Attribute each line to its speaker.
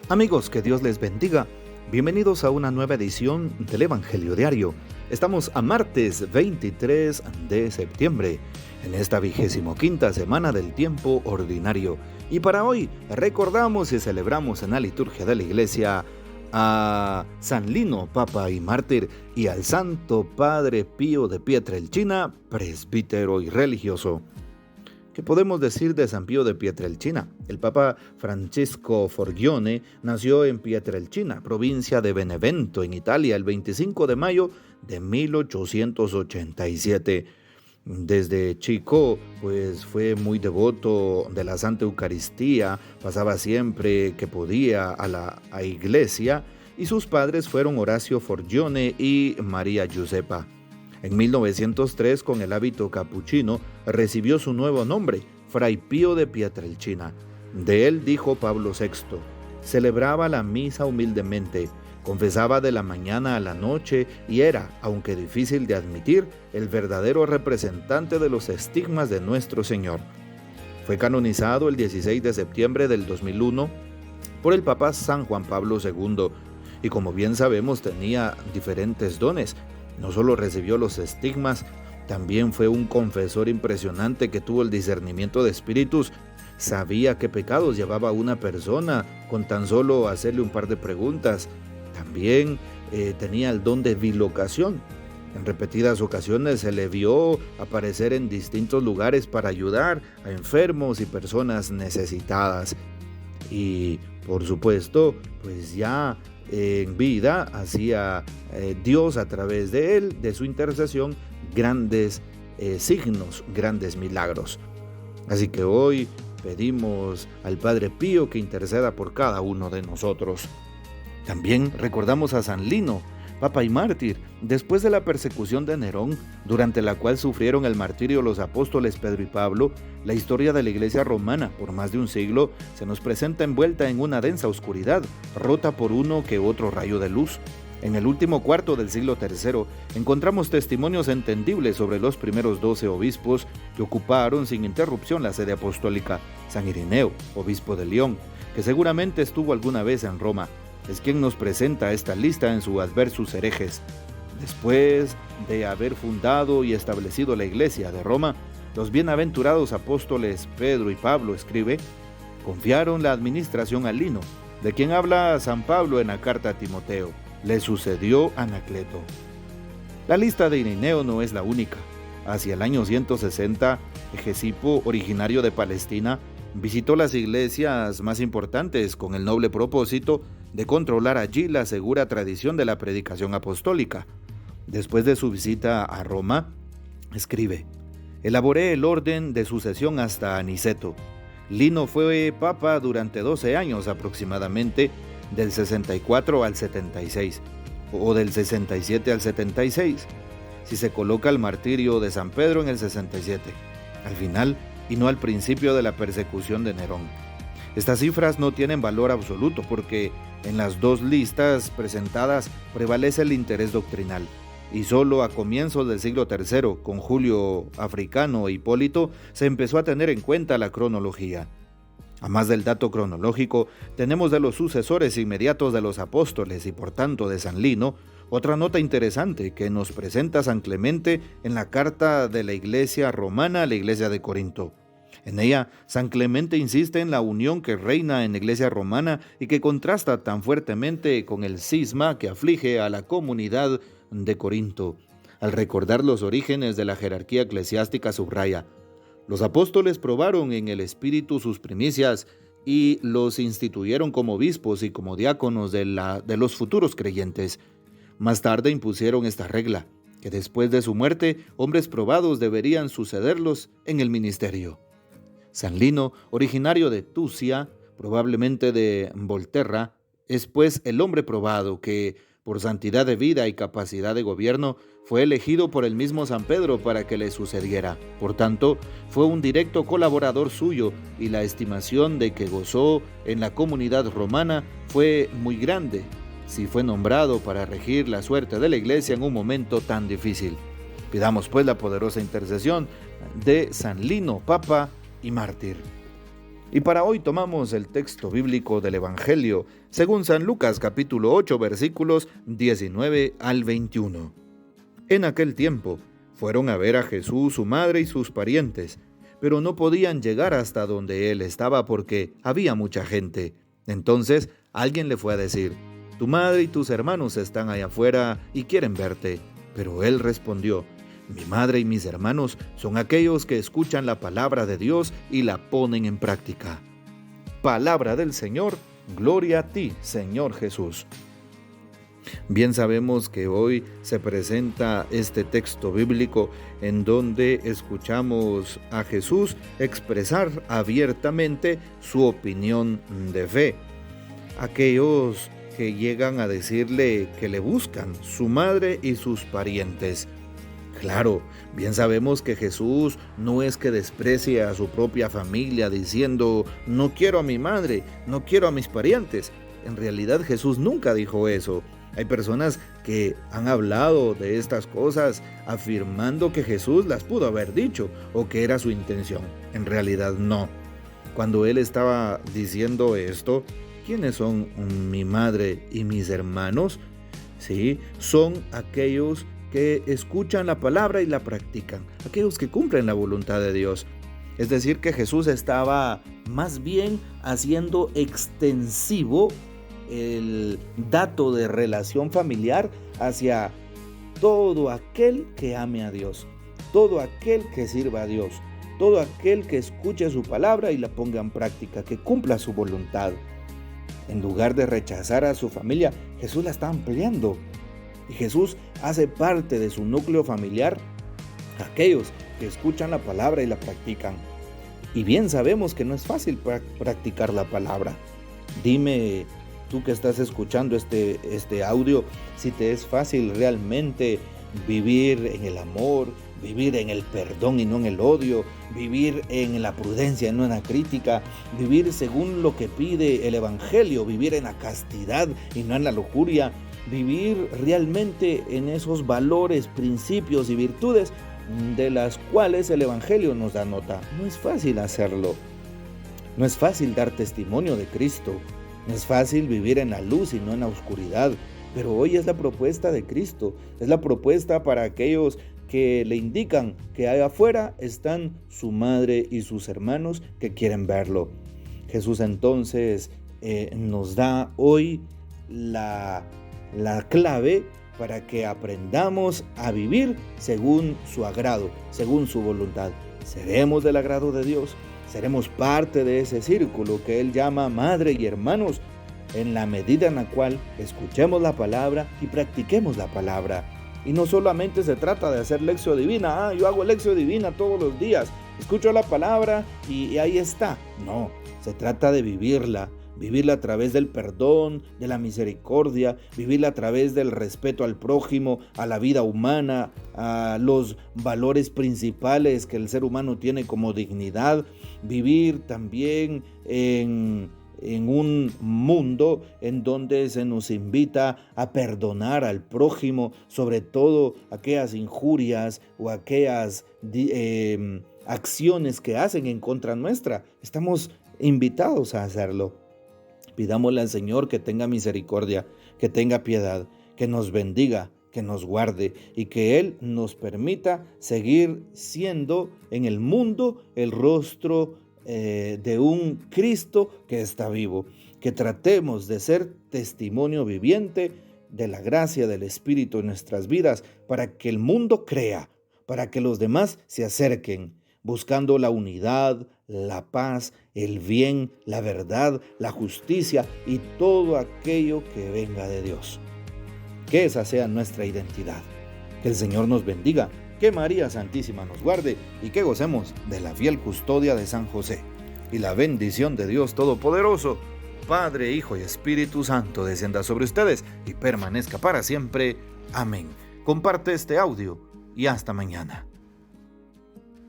Speaker 1: Amigos, que Dios les bendiga. Bienvenidos a una nueva edición del Evangelio Diario. Estamos a martes 23 de septiembre, en esta 25ª semana del tiempo ordinario. Y para hoy recordamos y celebramos en la liturgia de la Iglesia a San Lino, Papa y Mártir, y al Santo Padre Pío de Pietrelcina, presbítero y religioso. ¿Qué podemos decir de San Pío de Pietrelcina? El Papa Francesco Forgione nació en Pietrelcina, provincia de Benevento, en Italia, el 25 de mayo de 1887. Desde chico, fue muy devoto de la Santa Eucaristía, pasaba siempre que podía a la iglesia, y sus padres fueron Horacio Forgione y María Giuseppa. En 1903, con el hábito capuchino, recibió su nuevo nombre, Fray Pío de Pietrelcina. De él dijo Pablo VI: celebraba la misa humildemente, confesaba de la mañana a la noche y era, aunque difícil de admitir, el verdadero representante de los estigmas de nuestro Señor. Fue canonizado el 16 de septiembre del 2001 por el Papa San Juan Pablo II y, como bien sabemos, tenía diferentes dones. No solo recibió los estigmas, también fue un confesor impresionante que tuvo el discernimiento de espíritus. Sabía qué pecados llevaba una persona con tan solo hacerle un par de preguntas. También tenía el don de bilocación. En repetidas ocasiones se le vio aparecer en distintos lugares para ayudar a enfermos y personas necesitadas. Y por supuesto, ya en vida hacía Dios a través de él, de su intercesión, grandes signos, grandes milagros. Así que hoy pedimos al Padre Pío que interceda por cada uno de nosotros. También recordamos a San Lino, Papa y Mártir, después de la persecución de Nerón, durante la cual sufrieron el martirio los apóstoles Pedro y Pablo. La historia de la Iglesia romana por más de un siglo se nos presenta envuelta en una densa oscuridad, rota por uno que otro rayo de luz. En el último cuarto del siglo III encontramos testimonios entendibles sobre los primeros 12 obispos que ocuparon sin interrupción la sede apostólica. San Irineo, obispo de León, que seguramente estuvo alguna vez en Roma, es quien nos presenta esta lista en su Adversus Hereges. Después de haber fundado y establecido la Iglesia de Roma, los bienaventurados apóstoles Pedro y Pablo, escribe, confiaron la administración a Lino, de quien habla San Pablo en la carta a Timoteo. Le sucedió Anacleto. La lista de Irineo no es la única. Hacia el año 160, Hegesipo, originario de Palestina, visitó las iglesias más importantes con el noble propósito de controlar allí la segura tradición de la predicación apostólica. Después de su visita a Roma, escribe: elaboré el orden de sucesión hasta Aniceto. Lino fue papa durante 12 años aproximadamente, del 64 al 76, o del 67 al 76, si se coloca el martirio de San Pedro en el 67, al final y no al principio de la persecución de Nerón. Estas cifras no tienen valor absoluto porque en las dos listas presentadas prevalece el interés doctrinal, y solo a comienzos del siglo III, con Julio Africano e Hipólito, se empezó a tener en cuenta la cronología. A más del dato cronológico, tenemos de los sucesores inmediatos de los apóstoles y por tanto de San Lino, otra nota interesante que nos presenta San Clemente en la carta de la Iglesia romana a la Iglesia de Corinto. En ella, San Clemente insiste en la unión que reina en la Iglesia romana y que contrasta tan fuertemente con el cisma que aflige a la comunidad de Corinto. Al recordar los orígenes de la jerarquía eclesiástica, subraya: los apóstoles probaron en el Espíritu sus primicias y los instituyeron como obispos y como diáconos de los futuros creyentes. Más tarde impusieron esta regla, que después de su muerte, hombres probados deberían sucederlos en el ministerio. San Lino, originario de Tucia, probablemente de Volterra, es pues el hombre probado que, por santidad de vida y capacidad de gobierno, fue elegido por el mismo San Pedro para que le sucediera. Por tanto, fue un directo colaborador suyo y la estimación de que gozó en la comunidad romana fue muy grande, si fue nombrado para regir la suerte de la Iglesia en un momento tan difícil. Pidamos pues la poderosa intercesión de San Lino, Papa y Mártir. Y para hoy tomamos el texto bíblico del Evangelio, según San Lucas capítulo 8, versículos 19 al 21. En aquel tiempo fueron a ver a Jesús, su madre y sus parientes, pero no podían llegar hasta donde él estaba porque había mucha gente. Entonces alguien le fue a decir: «Tu madre y tus hermanos están allá afuera y quieren verte». Pero él respondió: «Mi madre y mis hermanos son aquellos que escuchan la palabra de Dios y la ponen en práctica». Palabra del Señor, gloria a ti, Señor Jesús. Bien sabemos que hoy se presenta este texto bíblico en donde escuchamos a Jesús expresar abiertamente su opinión de fe. Aquellos que llegan a decirle que le buscan, su madre y sus parientes. Claro, bien sabemos que Jesús no es que desprecie a su propia familia diciendo: «No quiero a mi madre, no quiero a mis parientes». En realidad Jesús nunca dijo eso. Hay personas que han hablado de estas cosas afirmando que Jesús las pudo haber dicho o que era su intención. En realidad no. Cuando él estaba diciendo esto, ¿quiénes son mi madre y mis hermanos? Sí, son aquellos que escuchan la palabra y la practican, aquellos que cumplen la voluntad de Dios. Es decir, que Jesús estaba más bien haciendo extensivo el dato de relación familiar hacia todo aquel que ame a Dios, todo aquel que sirva a Dios, todo aquel que escuche su palabra y la ponga en práctica, que cumpla su voluntad. En lugar de rechazar a su familia, Jesús la está ampliando. Y Jesús hace parte de su núcleo familiar aquellos que escuchan la palabra y la practican. Y bien sabemos que no es fácil practicar la palabra. Dime, tú que estás escuchando este audio, si te es fácil realmente vivir en el amor, vivir en el perdón y no en el odio, vivir en la prudencia y no en la crítica, vivir según lo que pide el Evangelio, vivir en la castidad y no en la lujuria, vivir realmente en esos valores, principios y virtudes de las cuales el Evangelio nos da nota. No es fácil hacerlo. No es fácil dar testimonio de Cristo. No es fácil vivir en la luz y no en la oscuridad. Pero hoy es la propuesta de Cristo. Es la propuesta para aquellos que le indican que allá afuera están su madre y sus hermanos que quieren verlo. Jesús entonces nos da hoy la clave para que aprendamos a vivir según su agrado, según su voluntad. Seremos del agrado de Dios, seremos parte de ese círculo que Él llama madre y hermanos, en la medida en la cual escuchemos la palabra y practiquemos la palabra. Y no solamente se trata de hacer lección divina, yo hago lección divina todos los días, escucho la palabra y ahí está. No, se trata de vivirla a través del perdón, de la misericordia, vivirla a través del respeto al prójimo, a la vida humana, a los valores principales que el ser humano tiene como dignidad, vivir también en un mundo en donde se nos invita a perdonar al prójimo, sobre todo aquellas injurias o aquellas acciones que hacen en contra nuestra. Estamos invitados a hacerlo. Pidámosle al Señor que tenga misericordia, que tenga piedad, que nos bendiga, que nos guarde y que Él nos permita seguir siendo en el mundo el rostro de un Cristo que está vivo. Que tratemos de ser testimonio viviente de la gracia del Espíritu en nuestras vidas para que el mundo crea, para que los demás se acerquen, buscando la unidad, la paz, el bien, la verdad, la justicia y todo aquello que venga de Dios. Que esa sea nuestra identidad. Que el Señor nos bendiga, que María Santísima nos guarde y que gocemos de la fiel custodia de San José. Y la bendición de Dios Todopoderoso, Padre, Hijo y Espíritu Santo, descienda sobre ustedes y permanezca para siempre. Amén. Comparte este audio y hasta mañana.